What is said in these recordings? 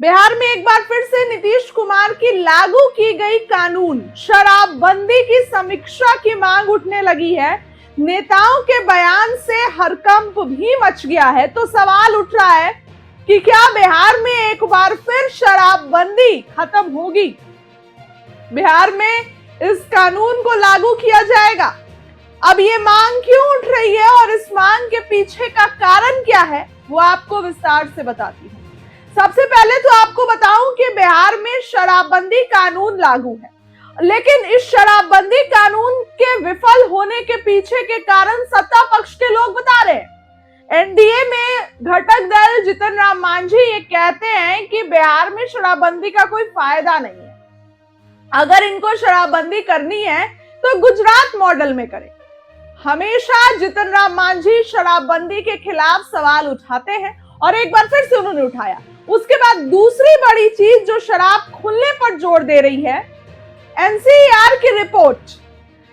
बिहार में एक बार फिर से नीतीश कुमार की लागू की गई कानून शराबबंदी की समीक्षा की मांग उठने लगी है। नेताओं के बयान से हड़कंप भी मच गया है। तो सवाल उठ रहा है कि क्या बिहार में एक बार फिर शराबबंदी खत्म होगी? बिहार में इस कानून को लागू किया जाएगा। अब ये मांग क्यों उठ रही है और इस मांग के पीछे का कारण क्या है, वो आपको विस्तार से बताती हूँ। सबसे पहले तो आपको बताऊं कि बिहार में शराबबंदी कानून लागू है, लेकिन इस शराबबंदी कानून के विफल होने के पीछे के कारण सत्ता पक्ष के लोग बता रहे हैं। एनडीए में घटक दल जीतन राम मांझी ये कहते हैं कि बिहार में शराबबंदी का कोई फायदा नहीं है। अगर इनको शराबबंदी करनी है तो गुजरात मॉडल में करें। हमेशा जीतन राम मांझी शराबबंदी के खिलाफ सवाल उठाते हैं और एक बार फिर से उन्होंने उठाया। उसके बाद दूसरी बड़ी चीज जो शराब खुलने पर जोर दे रही है, एनसीईआर की रिपोर्ट,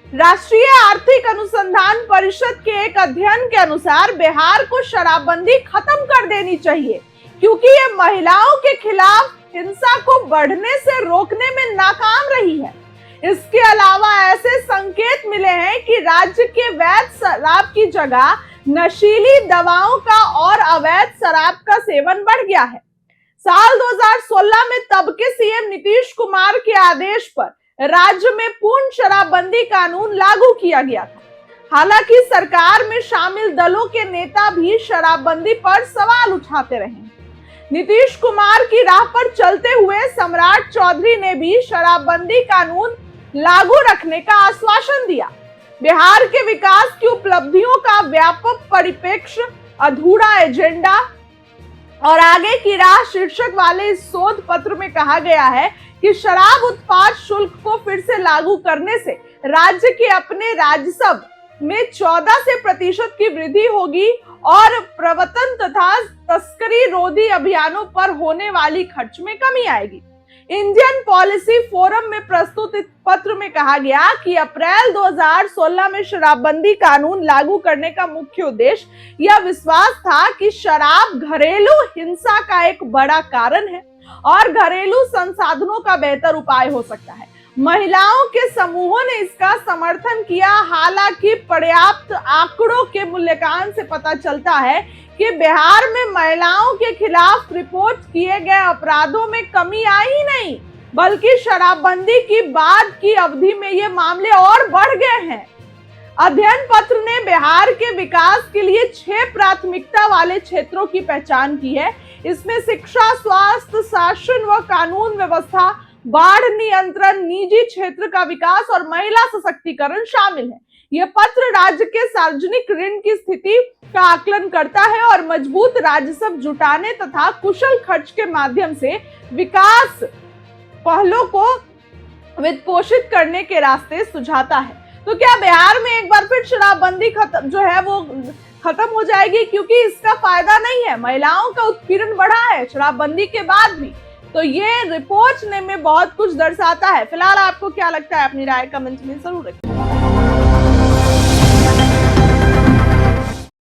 राष्ट्रीय आर्थिक अनुसंधान परिषद के एक अध्ययन के अनुसार बिहार को शराबबंदी खत्म कर देनी चाहिए, क्योंकि ये महिलाओं के खिलाफ हिंसा को बढ़ने से रोकने में नाकाम रही है। इसके अलावा ऐसे संकेत मिले हैं कि राज्य के वैध शराब की जगह नशीली दवाओं का और अवैध शराब का सेवन बढ़ गया है। साल 2016 में तब के सीएम नीतीश कुमार के आदेश पर राज्य में पूर्ण शराबबंदी कानून लागू किया गया था। हालांकि सरकार में शामिल दलों के नेता भी शराबबंदी पर सवाल उठाते रहे। नीतीश कुमार की राह पर चलते हुए सम्राट चौधरी ने भी शराबबंदी कानून लागू रखने का आश्वासन दिया। बिहार के विकास की उपलब्धियों का व्यापक परिप्रेक्ष्य, अधूरा एजेंडा और आगे की राह शीर्षक वाले इस शोध पत्र में कहा गया है कि शराब उत्पाद शुल्क को फिर से लागू करने से राज्य के अपने राजस्व में 14% की वृद्धि होगी और प्रवर्तन तथा तस्करी रोधी अभियानों पर होने वाली खर्च में कमी आएगी। इंडियन पॉलिसी फोरम में प्रस्तुत इस पत्र में कहा गया कि अप्रैल 2016 में शराबबंदी कानून लागू करने का मुख्य उद्देश्य यह विश्वास था कि शराब घरेलू हिंसा का एक बड़ा कारण है और घरेलू संसाधनों का बेहतर उपाय हो सकता है। महिलाओं के समूहों ने इसका समर्थन किया। हालांकि पर्याप्त आंकड़ों के मूल्यांकन से पता चलता है कि बिहार में महिलाओं के खिलाफ रिपोर्ट किए गए अपराधों में कमी आई ही नहीं, बल्कि शराबबंदी की बाद की अवधि में ये मामले और बढ़ गए हैं। अध्ययन पत्र ने बिहार के विकास के लिए 6 प्राथमिकता वाले क्षेत्रों की पहचान की है। इसमें शिक्षा, स्वास्थ्य, शासन व कानून व्यवस्था, बाढ़ नियंत्रण, निजी क्षेत्र का विकास और महिला सशक्तिकरण शामिल है। यह पत्र राज्य के सार्वजनिक ऋण की स्थिति का आकलन करता है और मजबूत राजस्व जुटाने तथा कुशल खर्च के माध्यम से विकास पहलों को वित्तपोषित करने के रास्ते सुझाता है। तो क्या बिहार में एक बार फिर शराबबंदी खत्म हो जाएगी? क्योंकि इसका फायदा नहीं है, महिलाओं का उत्पीड़न बढ़ा है शराबबंदी के बाद भी। तो ये रिपोर्ट में बहुत कुछ दर्शाता है। फिलहाल आपको क्या लगता है? अपनी राय कमेंट में जरूर रखें।